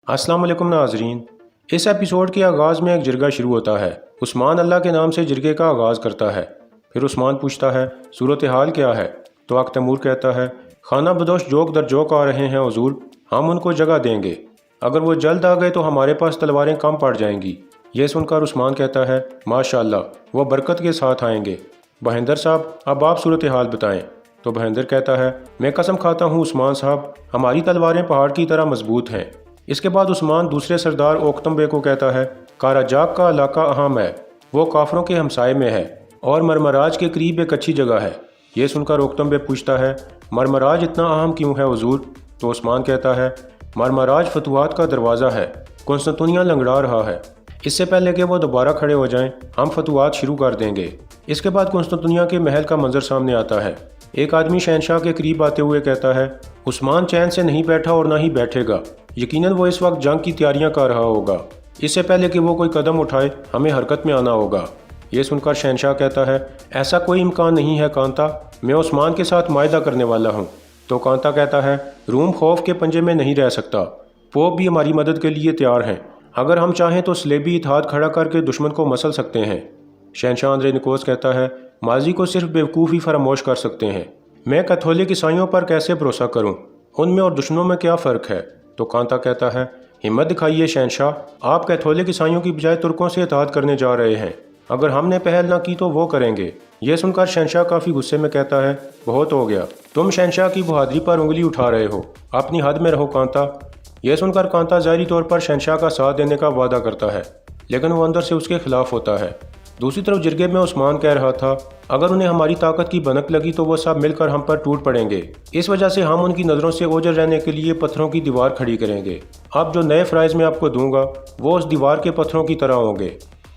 अस्सलाम वालेकुम नाजरीन। इस एपिसोड के आगाज़ में एक जिरगा शुरू होता है। उस्मान अल्लाह के नाम से जिरगे का आगाज़ करता है। फिर उस्मान पूछता है सूरत हाल क्या है? तो अक तैमूर कहता है खाना बदोश जोक दर जोक आ रहे हैं हुजूर, हम उनको जगह देंगे। अगर वो जल्द आ गए तो हमारे पास तलवारें कम पड़ जाएंगी। ये सुनकर उस्मान कहता है माशाअल्लाह, वो बरकत के साथ आएंगे। बहिंदर साहब, अब आप सूरत हाल बताएं। तो बहिंदर कहता है मैं कसम खाता हूँ उस्मान साहब, हमारी तलवारें पहाड़ की तरह मजबूत हैं। इसके बाद उस्मान दूसरे सरदार ओक्तम बे को कहता है काराजाक का इलाका अहम है, वो काफरों के हमसाए में है और मरमराज के करीब एक अच्छी जगह है। ये सुनकर ओक्तम बे पूछता है मरमराज इतना अहम क्यों है हुजूर? तो उस्मान कहता है मरमराज फतवात का दरवाज़ा है, कुंस्तांतिनिया लंगड़ा रहा है। इससे पहले कि वो दोबारा खड़े हो जाएं, हम फतवात शुरू कर देंगे। इसके बाद कुंस्तांतिनिया के महल का मंजर सामने आता है। एक आदमी शहनशाह के करीब आते हुए कहता है उस्मान चैन से नहीं बैठा और ना ही बैठेगा, यकीनन वो इस वक्त जंग की तैयारियां कर रहा होगा। इससे पहले कि वो कोई कदम उठाए हमें हरकत में आना होगा। ये सुनकर शहनशाह कहता है ऐसा कोई इम्कान नहीं है कांता, मैं उस्मान के साथ मायदा करने वाला हूँ। तो कांता कहता है रूम खौफ के पंजे में नहीं रह सकता, पोप भी हमारी मदद के लिए तैयार हैं। अगर हम चाहें तो सलेबी इत्तेहाद खड़ा करके दुश्मन को मसल सकते हैं। शहनशाह अंद्रे निकोस कहता है माजी को सिर्फ बेवकूफ़ ही फरामोश कर सकते हैं, मैं कैथोलिक ईसाइयों पर कैसे भरोसा करूं? उनमें और दुश्मनों में क्या फ़र्क है? तो कांता कहता है हिम्मत दिखाइए शहनशाह, आप कैथोलिक ईसाइयों की बजाय तुर्कों से इत्तेहाद करने जा रहे हैं। अगर हमने पहल ना की तो वो करेंगे। ये सुनकर शहनशाह काफ़ी गुस्से में कहता है बहुत हो गया, तुम शहनशाह की बहादुरी पर उंगली उठा रहे हो, अपनी हद में रहो कांता। यह सुनकर कांता ज़ाहिरी तौर पर शहनशाह का साथ देने का वादा करता है, लेकिन वो अंदर से उसके खिलाफ होता है। दूसरी तरफ जिरगे में उस्मान कह रहा था अगर उन्हें हमारी ताकत की भनक लगी तो वो सब मिलकर हम पर टूट पड़ेंगे। इस वजह से हम उनकी नज़रों से ओझल रहने के लिए पत्थरों की दीवार खड़ी करेंगे। अब जो नए फ़राइज़ मैं आपको दूंगा वो उस दीवार के पत्थरों की तरह होंगे।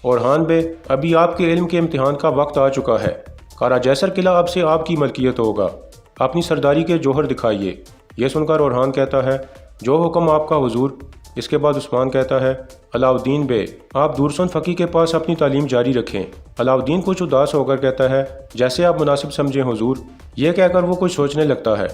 और हान बे, अभी आपके इल्म के इम्तिहान का वक्त आ चुका है। कारा जैसर किला अब से आपकी मलकियत होगा, अपनी सरदारी के जौहर दिखाइए। यह सुनकर ओरहान कहता है जो हुक्म आपका हुजूर। इसके बाद उस्मान कहता है अलाउद्दीन बे, आप दूरसुन फ़की के पास अपनी तालीम जारी रखें। अलाउद्दीन कुछ उदास होकर कहता है जैसे आप मुनासिब समझें हुजूर। ये कहकर वो कुछ सोचने लगता है,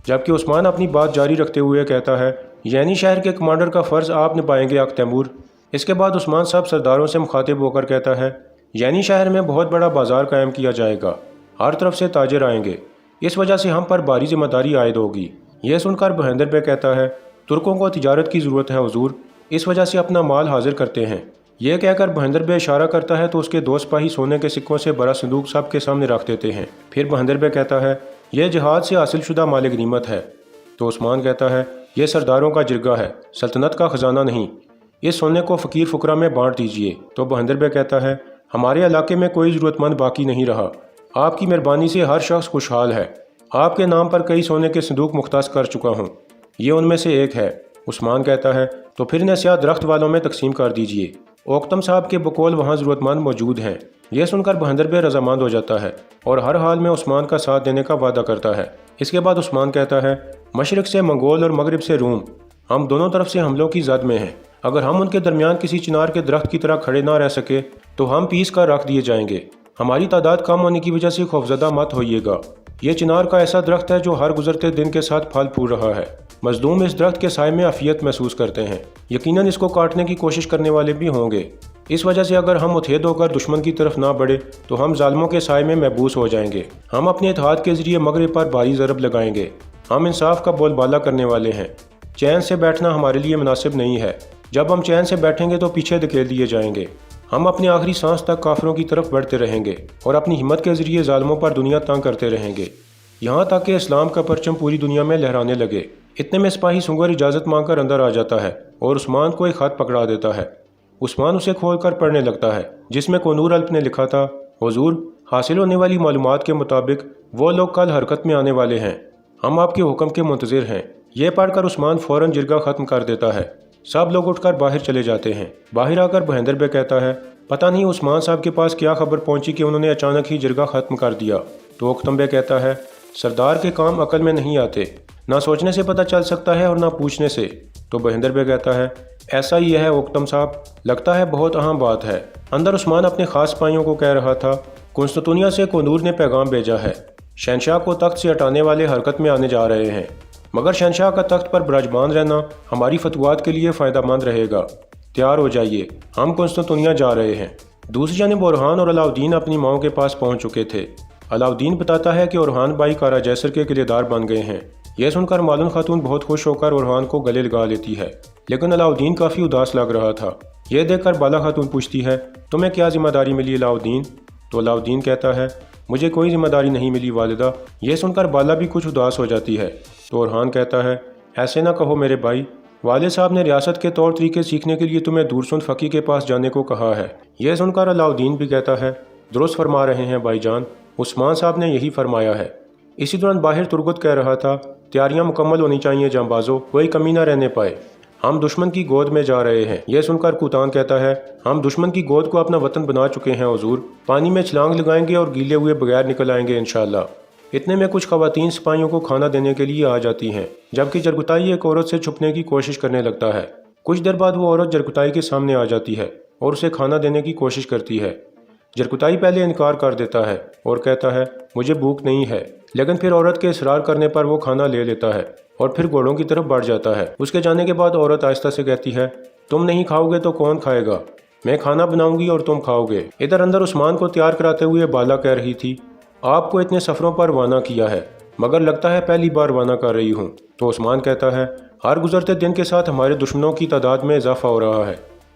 जबकि उस्मान अपनी बात जारी रखते हुए कहता है यानी शहर के कमांडर का फ़र्ज़ आप निभाएंगे अक तैमूर। इसके बाद उस्मान सब सरदारों से मुखातिब होकर कहता है यानी शहर में बहुत बड़ा बाजार कायम किया जाएगा, हर तरफ से ताजिर आएंगे, इस वजह से हम पर भारी जिम्मेदारी आयद होगी। यह सुनकर बहिंदर बे कहता है तुर्कों को तिजारत की ज़रूरत है हुजूर, इस वजह से अपना माल हाजिर करते हैं। यह कहकर बहिंदर बे इशारा करता है तो उसके दो सिपाही सोने के सिक्कों से बड़ा संदूक सब के सामने रख देते हैं। फिर बहिंदर बे कहता है यह जहाद से हासिल शुदा माल गनीमत है। तो उस्मान कहता है यह सरदारों का जिरगा है, सल्तनत का ख़जाना नहीं, इस सोने को फ़कीर फ़ुकरा में बांट दीजिए। तो बहिंदर बे कहता है हमारे इलाके में कोई ज़रूरतमंद बाकी नहीं रहा, आपकी मेहरबानी से हर शख्स खुशहाल है। आपके नाम पर कई सोने के संदूक मुख्तास कर चुका हूँ, ये उनमें से एक है। उस्मान कहता है तो फिर नसिया दरख्त वालों में तकसीम कर दीजिए, ओक्तम साहब के बकौल वहाँ ज़रूरतमंद मौजूद हैं। यह सुनकर बहिंदर बे रजामंद हो जाता है और हर हाल में उस्मान का साथ देने का वादा करता है। इसके बाद उस्मान कहता है मशरक़ से मंगोल और मगरब से रूम, हम दोनों तरफ से हमलों की जद में हैं। अगर हम उनके दरमियान किसी चिनार के दरख्त की तरह खड़े ना रह सके तो हम पीस कर रख दिए जाएंगे। हमारी तादाद कम होने की वजह से खौफजदा मत होइएगा। ये चिनार का ऐसा दरख्त है जो हर गुजरते दिन के साथ फल फूल रहा है। मजलूम इस दरख्त के साए में आफियत महसूस करते हैं, यकीनन इसको काटने की कोशिश करने वाले भी होंगे। इस वजह से अगर हम मुतहद होकर दुश्मन की तरफ ना बढ़े तो हम जालिमों के साए में महबूस हो जाएंगे। हम अपने इत्तेहाद के जरिए मगरब पर भारी ज़रब लगाएंगे। हम इंसाफ का बोलबाला करने वाले हैं। चैन से बैठना हमारे लिए मुनासिब नहीं है, जब हम चैन से बैठेंगे तो पीछे धकेल दिए जाएंगे। हम अपनी आखिरी सांस तक काफिरों की तरफ बढ़ते रहेंगे और अपनी हिम्मत के जरिए जालिमों पर दुनिया तंग करते रहेंगे, यहाँ तक कि इस्लाम का परचम पूरी दुनिया में लहराने लगे। इतने में सिपाही सुंगर इजाज़त मांगकर अंदर आ जाता है और उस्मान को एक खत पकड़ा देता है। उस्मान उसे खोलकर पढ़ने लगता है, जिसमें कोनूर अल्प ने लिखा था हुजूर, हासिल होने वाली मालूमात के मुताबिक वो लोग कल हरकत में आने वाले हैं, हम आपके हुक्म के मुंतज़िर हैं। यह पढ़कर उस्मान फ़ौरन जिरगा ख़त्म कर देता है। सब लोग उठकर बाहर चले जाते हैं। बाहर आकर बहिंदर बे कहता है पता नहीं उस्मान साहब के पास क्या खबर पहुंची कि उन्होंने अचानक ही जिरगा ख़त्म कर दिया। तो ओक्तम बे कहता है सरदार के काम अकल में नहीं आते, ना सोचने से पता चल सकता है और ना पूछने से। तो बहिंदर बे कहता है ऐसा ही है ओक्तम साहब, लगता है बहुत अहम बात है। अंदर उस्मान अपने खास सिपाहियों को कह रहा था कुंस्तांतिनिया से कोनूर ने पैगाम भेजा है, शहनशाह को तख्त से हटाने वाले हरकत में आने जा रहे हैं। مگر شہنشاہ کا تخت پر براجمان رہنا ہماری فتوحات کے لیے فائدہ مند رہے گا۔ تیار ہو جائیے، ہم قسطنطنیہ جا رہے ہیں۔ دوسری جانب اورحان اور علاؤالدین اپنی ماؤں کے پاس پہنچ چکے تھے۔ علاؤالدین بتاتا ہے کہ اورحان بھائی کارا جیسر کے قلعے دار بن گئے ہیں۔ یہ سن کر مالن خاتون بہت خوش ہو کر اورحان کو گلے لگا لیتی ہے، لیکن علاؤالدین کافی اداس لگ رہا تھا۔ یہ دیکھ کر بالا خاتون پوچھتی ہے، تمہیں کیا ذمہ داری ملی علاؤالدین؟ تو علاؤالدین کہتا ہے، مجھے کوئی ذمہ داری نہیں ملی والدہ۔ یہ سن کر بالا بھی کچھ اداس ہو جاتی ہے۔ تو اورحان کہتا ہے، ایسے نہ کہو میرے بھائی، والد صاحب نے ریاست کے طور طریقے سیکھنے کے لیے تمہیں دورسن فقی کے پاس جانے کو کہا ہے۔ یہ سن کر علاؤالدین بھی کہتا ہے، درست فرما رہے ہیں بھائی جان، عثمان صاحب نے یہی فرمایا ہے۔ اسی دوران باہر ترگت کہہ رہا تھا، تیاریاں مکمل ہونی چاہیے جانبازوں، کوئی کمی نہ رہنے پائے، ہم دشمن کی گود میں جا رہے ہیں۔ یہ سن کر کوتان کہتا ہے، ہم دشمن کی گود کو اپنا وطن بنا چکے ہیں حضور، پانی میں چھلانگ لگائیں گے اور گیلے ہوئے بغیر نکل آئیں گے انشاءاللہ۔ اتنے میں کچھ خواتین سپاہیوں کو کھانا دینے کے لیے آ جاتی ہیں، جبکہ جرگتائی ایک عورت سے چھپنے کی کوشش کرنے لگتا ہے۔ کچھ دیر بعد وہ عورت جرگتائی کے سامنے آ جاتی ہے اور اسے کھانا دینے کی کوشش کرتی ہے۔ جرگتائی پہلے انکار کر دیتا ہے اور کہتا ہے، مجھے بھوک نہیں ہے، لیکن پھر عورت کے اصرار کرنے پر وہ کھانا لے لیتا ہے اور پھر گھوڑوں کی طرف بڑھ جاتا ہے۔ اس کے جانے کے بعد عورت آہستہ سے کہتی ہے، تم نہیں کھاؤ گے تو کون کھائے گا؟ میں کھانا بناؤں گی اور تم کھاؤ گے۔ ادھر اندر عثمان کو تیار کراتے ہوئے بالا کہہ رہی تھی، آپ کو اتنے سفروں پر روانہ کیا ہے، مگر لگتا ہے پہلی بار روانہ کر رہی ہوں۔ تو عثمان کہتا ہے، ہر گزرتے دن کے ساتھ ہمارے دشمنوں کی تعداد میں اضافہ ہو رہا ہے،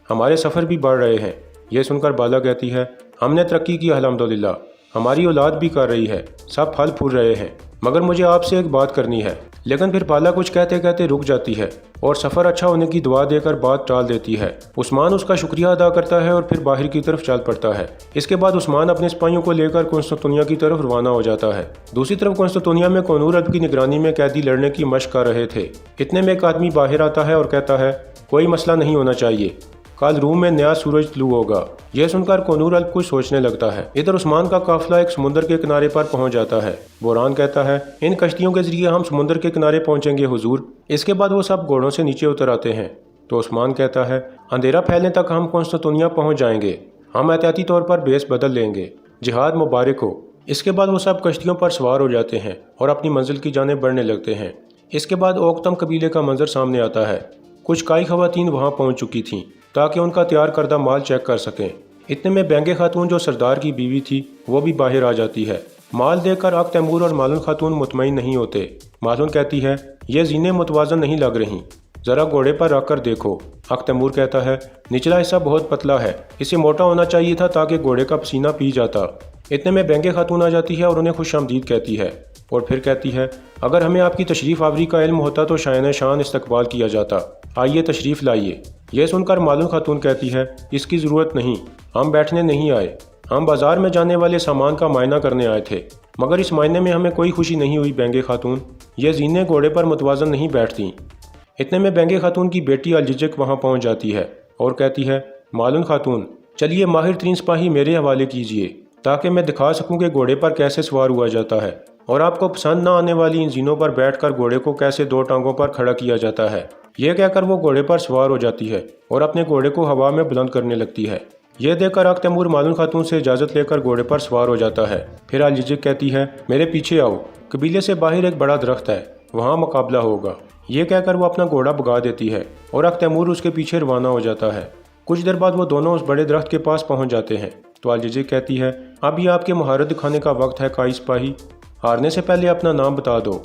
ہمارے سفر بھی بڑھ رہے ہیں۔ یہ سن کر بالا کہتی ہے، ہم نے ترقی کی الحمدللہ، ہماری اولاد بھی کر رہی ہے، سب پھل پھول رہے ہیں، مگر مجھے آپ سے ایک بات کرنی ہے۔ لیکن پھر بالا کچھ کہتے کہتے رک جاتی ہے اور سفر اچھا ہونے کی دعا دے کر بات ٹال دیتی ہے۔ عثمان اس کا شکریہ ادا کرتا ہے اور پھر باہر کی طرف چل پڑتا ہے۔ اس کے بعد عثمان اپنے سپاہیوں کو لے کر قسطنطنیہ کی طرف روانہ ہو جاتا ہے۔ دوسری طرف قسطنطنیہ میں قونور الب کی نگرانی میں قیدی لڑنے کی مشق کر رہے تھے۔ اتنے میں ایک آدمی باہر آتا ہے اور کہتا ہے، کوئی مسئلہ نہیں ہونا چاہیے، کل روم میں نیا سورج طلوع ہوگا۔ یہ سن کر قونور الب کچھ سوچنے لگتا ہے۔ ادھر عثمان کا قافلہ ایک سمندر کے کنارے پر پہنچ جاتا ہے۔ بوران کہتا ہے، ان کشتیوں کے ذریعے ہم سمندر کے کنارے پہنچیں گے حضور۔ اس کے بعد وہ سب گھوڑوں سے نیچے اتر آتے ہیں۔ تو عثمان کہتا ہے، اندھیرا پھیلنے تک ہم قسطنطنیہ پہنچ جائیں گے، ہم احتیاطی طور پر بیس بدل لیں گے، جہاد مبارک ہو۔ اس کے بعد وہ سب کشتیوں پر سوار ہو جاتے ہیں اور اپنی منزل کی جانب بڑھنے لگتے ہیں۔ اس کے بعد اوکتم قبیلے کا منظر سامنے آتا ہے۔ کچھ کائی خواتین وہاں پہنچ چکی تھیں تاکہ ان کا تیار کردہ مال چیک کر سکیں۔ اتنے میں بینگے خاتون جو سردار کی بیوی تھی وہ بھی باہر آ جاتی ہے۔ مال دیکھ کر اک تیمور اور مالن خاتون مطمئن نہیں ہوتے۔ مالن کہتی ہے، یہ زینے متوازن نہیں لگ رہی، ذرا گھوڑے پر رکھ کر دیکھو۔ اک تیمور کہتا ہے، نچلا حصہ بہت پتلا ہے، اسے موٹا ہونا چاہیے تھا تاکہ گھوڑے کا پسینہ پی جاتا۔ اتنے میں بینگے خاتون آ جاتی ہے اور انہیں خوش آمدید کہتی ہے اور پھر کہتی ہے، اگر ہمیں آپ کی تشریف آوری کا علم ہوتا تو شائن شان استقبال کیا جاتا، آئیے تشریف لائیے۔ یہ سن کر مالن خاتون کہتی ہے، اس کی ضرورت نہیں، ہم بیٹھنے نہیں آئے، ہم بازار میں جانے والے سامان کا معائنہ کرنے آئے تھے، مگر اس معائنے میں ہمیں کوئی خوشی نہیں ہوئی بینگے خاتون، یہ زینے گھوڑے پر متوازن نہیں بیٹھتی۔ اتنے میں بینگے خاتون کی بیٹی الججک وہاں پہنچ جاتی ہے اور کہتی ہے، مالن خاتون، چلیے ماہر ترین سپاہی میرے حوالے کیجیے تاکہ میں دکھا سکوں کہ گھوڑے پر کیسے سوار ہوا جاتا ہے اور آپ کو پسند نہ آنے والی ان زینوں پر بیٹھ کر گھوڑے کو کیسے دو ٹانگوں پر کھڑا کیا جاتا ہے۔ یہ کہہ کر وہ گھوڑے پر سوار ہو جاتی ہے اور اپنے گھوڑے کو ہوا میں بلند کرنے لگتی ہے۔ یہ دیکھ کر اک تیمور مالن خاتون سے اجازت لے کر گھوڑے پر سوار ہو جاتا ہے۔ پھر الججک کہتی ہے، میرے پیچھے آؤ، قبیلے سے باہر ایک بڑا درخت ہے، وہاں مقابلہ ہوگا۔ یہ کہہ کر وہ اپنا گھوڑا بھگا دیتی ہے اور اک تیمور اس کے پیچھے روانہ ہو جاتا ہے۔ کچھ دیر بعد وہ دونوں اس بڑے درخت کے پاس پہنچ جاتے ہیں۔ تو الججک کہتی ہے، اب یہ آپ کے مہارت دکھانے کا وقت ہے کائی سپاہی، ہارنے سے پہلے اپنا نام بتا دو۔